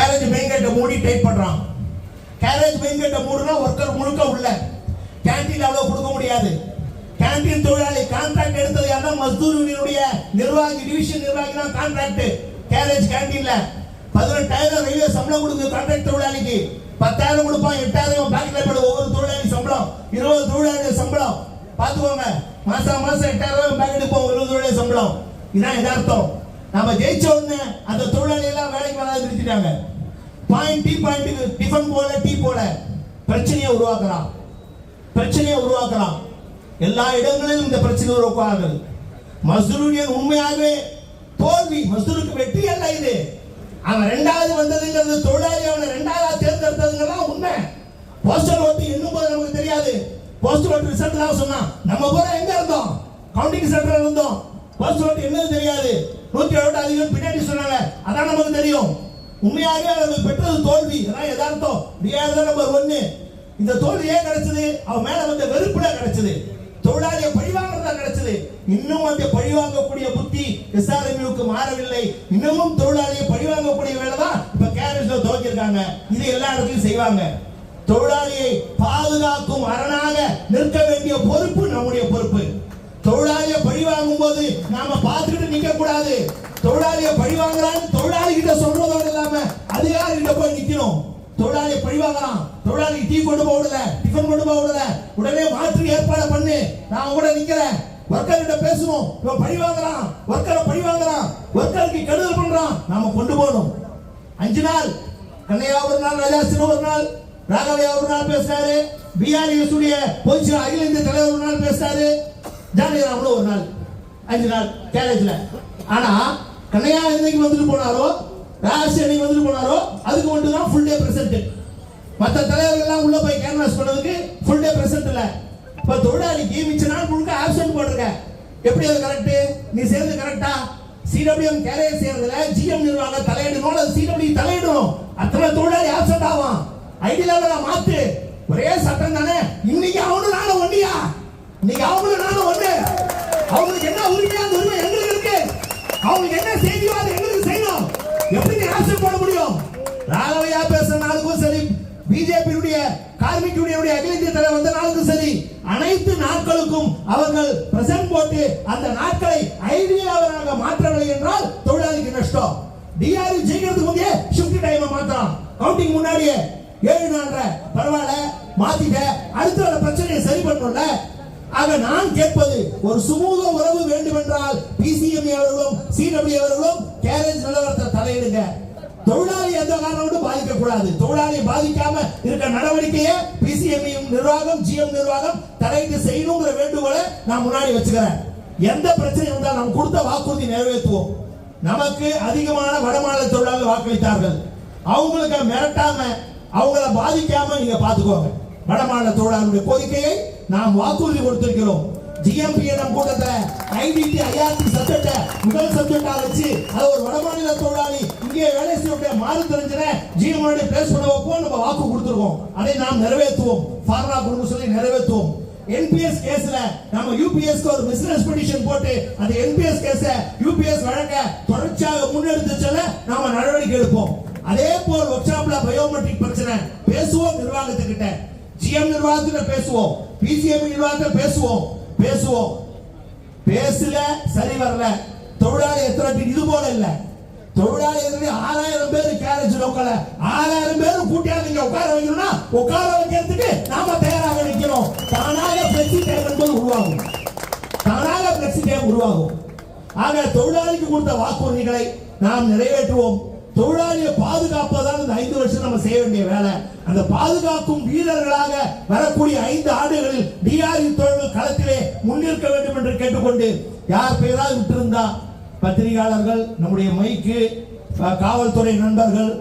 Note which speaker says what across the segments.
Speaker 1: Garage main கேட்டை மூடி tight பண்றான். கேரேஜ் மெயின் கேட்டை மூடுனா ஒர்க்கர் முழுக்க உள்ள. கேண்டீன் அவ்வளவு கொடுக்க முடியாது. கேண்டீன் தொழிலாளி கான்ட்ராக்ட் எடுத்தது யாரா? மஸ்தூர் யூனியனுடைய நிர்வாகி, டிவிஷன் நிர்வாகி தான் கான்ட்ராக்ட். கேரேஜ் கேண்டீன்ல 18,000 ரயில்வே சம்பளம் கொடுக்குது கான்ட்ராக்ட் தொழிலாளிக்கு. 10,000 கொடுப்பான், 8,000 பேங்க்ல போடு. ஒவ்வொரு தொழிலாளி சம்பளம் 20 தொழிலாளி சம்பளம் பாத்துக்கோங்க. மாசம் 8,000 பேங்க் எடுப்போம், 20 தொழிலாளி சம்பளம். இதான் எதார்த்தம். நம்ம ஜெயிச்ச உடனே அந்த தொழிலாளி எல்லாம் வேலைக்கு வராது நிறுத்திட்டாங்க. பாயிண்ட் டீ பாயிண்ட்டுக்கு டிஃபன் போல டீ போல பிரச்சனையை உருவாக்கலாம். எல்லா இடங்களிலும் இந்த பிரச்சனை உருவாக்குவார்கள். மஸ்தூர் யூனியன் உண்மையாகவே தோல்வி. மஸ்தூருக்கு வெற்றி அல்ல இது. அவன் இரண்டாவது வந்ததுங்கிறது தொழிலாளி அவனை இரண்டாவது தேர்ந்தெடுத்ததுங்கலாம் உண்மை. போஸ்டல் ஓட்டு எண்ணும் போது நமக்கு தெரியாது. போஸ்டல் ஓட்டு ரிசல்ட் தான் சொன்னான். நம்ம போற எங்க இருந்தோம்? கவுண்டிங் சென்டர்ல இருந்தோம். போஸ்டல் ஓட்டு என்னது தெரியாது. 107 அதிகம் பின்னாடி சொன்னாங்க. அதான் நமக்கு தெரியும். உண்மையாகவே அவர்கள் பெற்றது தோல்வி. அதான் யதார்த்தம். டிஆர் தான் நம்பர் 1. இந்த தோல்வி ஏன் கிடைச்சது? அவன் மேல வந்த வெறுப்புல கிடைச்சது. தொழிலாளியை பழிவாங்கறதா கிடைச்சது. இன்னும் அந்த பழிவாங்கக்கூடிய புத்தி எஸ்ஆர்எம்யூக்கு மாறவில்லை. இன்னமும் தொழிலாளியை பழிவாங்கக்கூடிய வேலை தான் இப்ப கேரேஜ்ல துவக்கிருக்காங்க. இது எல்லா இடத்துலயும் செய்வாங்க. தொழிலாளியை பாதுகாக்கும் அரணாக நிற்க வேண்டிய பொறுப்பு நம்முடைய பொறுப்பு. தொழிலாளியை பழிவாங்கும் போது நாம பார்த்துக்கிட்டு நிக்க கூடாது. தொழிலாளியை பழிவாங்கறான்னு தொழிலாளி கிட்ட சொல்றதோட இல்லாம அதிகாரி கிட்ட போய் நிக்கணும். தொழிலாளியை பழிவாங்கலாம். தொழிலாளி டீ கொண்டு போகல, டிஃபன் கொண்டு போகல, உடனே மாற்று ஏற்பாடு பண்ணு. நான் கூட நிக்கிறேன். ஒர்க்கர் கிட்ட பேசணும். இவன் பழிவாங்கறான், ஒர்க்கரை பழிவாங்கறான், ஒர்க்கருக்கு கெடுதல் பண்றான். நாம கொண்டு போகணும். 5 நாள் கண்ணையா ஒரு நாள், ராஜாசின் ஒரு நாள், ராகவையா ஒரு நாள் பேசுறாரு, பிஆர்எஸ் உடைய பொதுச்செயலாளர் அகில இந்திய தலைவர் ஒரு நாள் பேசுறாரு, ஜானகிராமன் ஒரு நாள். 5 நாள் கேரேஜ்ல. ஆனா கண்ணையா என்னைக்கு வந்துட்டு போனாரோ, ராஜாசி என்னைக்கு வந்துட்டு போனாரோ அதுக்கு மட்டும் தான் ஃபுல் டே பிரசன்ட். மற்ற தலைவர்கள் எல்லாம் உள்ள போய் கேன்வாஸ் பண்ணதுக்கு ஃபுல் டே பிரசன்ட் இல்ல. இப்ப தொழிலாளிக்கு மிச்ச நாள் முழுக்க ஆப்சென்ட் போட்டிருக்க. எப்படி அது கரெக்ட்? நீ சேர்ந்து கரெக்டா? சிடபிள்யூஎம் கேரேஜ் சேர்ந்ததுல ஜிஎம் நிர்வாகம் தலையிடணும், அது சிடபிள்யூ தலையிடணும். அத்தனை தொழிலாளி ஆப்சென்ட் ஆகும். ஐடியால மாத்து. ஒரே சட்டம் தானே. இன்னைக்கு அவனும் நானும் ஒண்ணியா? இன்னைக்கு அவங்களும் நானும் ஒண்ணு. அவங்களுக்கு என்ன உரிமையா? அந்த உரிமை எங்களுக்கு இருக்கு. அவங்களுக்கு என்ன செய்தியோ அதை எங்களுக்கு செய்யணும். எப்படி ஆப்சென்ட் போட முடியும்? ராகவையா பேசுற நாளுக்கும் சரி, பிஜேபியுடைய கார்மிக் யூனியனுடைய அகில இந்திய தலைவர் வந்த நாளுக்கும் சரி, அனைத்து நாட்களுக்கும் அவர்கள் பிரசன்ட் போட்டு அந்த நாட்களை ஐடியாவாக மாற்றவில்லை என்றால் தொழிலாளிக்கு நஷ்டம். டிஆர் ஜெயிக்கிறதுக்கு முன்னே ஷிஃப்ட் டைம் மாத்தலாம். கவுண்டிங் முன்னாடியே 7 நாள் பரவாயில்ல மாத்திட்ட, அடுத்த பிரச்சனையை சரி பண்ணல. ஆக நான் கேட்பது, ஒரு சுமூக உறவு வேண்டும் என்றால் பிசிஎம் அவர்களும் சிடபிள்யூ அவர்களும் கேரேஜ் நிலவரத்தை தலையிடுங்க. தொழிலாளி எந்த காரணம் பாதிக்க கூடாது. தொழிலாளி பாதிக்காம இருக்க நடவடிக்கையை பிசிஎம் நிர்வாகம், ஜிஎம் நிர்வாகம் தலையிட்டு செய்யணுங்கிற வேண்டுகோளை நான் முன்னாடி வச்சுக்கிறேன். எந்த பிரச்சனை வந்தால் நாம் கொடுத்த வாக்குறுதி நிறைவேற்றுவோம். நமக்கு அதிகமான வடமாநில தொழிலாளர்கள் வாக்களித்தார்கள். அவங்களுக்கு மிரட்டாம, அவங்கள பாதிக்காம நீங்க பாத்துக்கோங்க. வடமாநில தொழிலாளர்களுடைய கோரிக்கையை நாம் வாக்குறுதி கொடுத்திருக்கிறோம். ஜிஎம்பிஎம் கூட்டத்தில் ஐடிடி ஐஆர்டி சப்ஜெக்ட முதல் சப்ஜெக்டா வச்சு அது ஒரு வடமாநில தொழிலாளி இங்கே வேலை செய்யக்கூடிய மாறு தெரிஞ்சன ஜிஎம்ஓட பேஸ் பண்ண வைப்போம். நம்ம வாக்கு கொடுத்திருக்கோம். அதை நாம் நிறைவேற்றுவோம். ஃபார்முலா கொடுக்க சொல்லி நிறைவேற்றுவோம். என்பிஎஸ் கேஸ்ல நம்ம யூபிஎஸ்க்கு ஒரு பிசினஸ் பெட்டிஷன் போட்டு அந்த என்பிஎஸ் கேஸ யூபிஎஸ் வழக்க தொடர்ச்சியாக முன்னெடுத்து செல்ல நாம நடவடிக்கை எடுப்போம். அதே போல் ஒர்க் ஷாப்ல பயோமெட்ரிக் பிரச்சனை பேசுவோம். நிர்வாகத்துக்கிட்ட, ஜிஎம் நிர்வாகத்துல பேசுவோம், பிசிஎம் நிர்வாகத்துல பேசுவோம். பேசல சரி வரல. தொழிலாளி எத்தனை இது போல இல்ல. தொழிலாளி 6000 பேர் கேரேஜ் லோக்கல 6000 பேர் கூட்டியா நீங்க உட்கார வைக்கணும்னா உட்கார வைக்கிறதுக்கு நாம தயாராக நிற்கிறோம். தானாக பிளெக்சி டைம் என்பது உருவாகும். தானாக பிளெக்சி டைம் உருவாகும். ஆக தொழிலாளிக்கு கொடுத்த வாக்குறுதிகளை நாம் நிறைவேற்றுவோம். தொழிலாளியை பாதுகாப்பதான் இந்த 5 வருஷம் நம்ம செய்ய வேண்டிய வேலை. அந்த பாதுகாக்கும் வீரர்களாக வரக்கூடிய 5 ஆண்டுகளில் டிஆர்இ தொழில் களத்திலே முன்னிற்க வேண்டும் என்று கேட்டுக்கொண்டு, யார் பெயரால் விட்டிருந்தா பத்திரிகையாளர்கள், நம்முடைய மைக்கு, காவல்துறை நண்பர்கள்,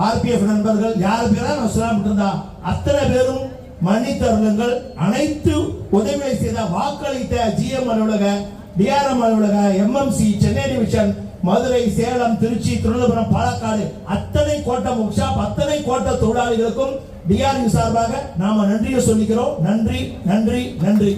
Speaker 1: ஆர்பிஎஃப் நண்பர்கள், யார் பேரா நான் சொல்லாம இருந்தா அத்தனை பேரும் மன்னித்தருளுங்கள். அனைத்து உதவிகளை செய்த வாக்களித்த ஜிஎம் அலுவலக, டிஆர்எம் அலுவலக, எம்எம்சி, சென்னை டிவிஷன், மதுரை, சேலம், திருச்சி, திருவனந்தபுரம், பாலக்காடு அத்தனை கோட்ட முக்ஷாப் அத்தனை கோட்ட தொழிலாளிகளுக்கும் டிஆர்இ சார்பாக நாம நன்றியை சொல்லிக்கிறோம். நன்றி, நன்றி, நன்றி.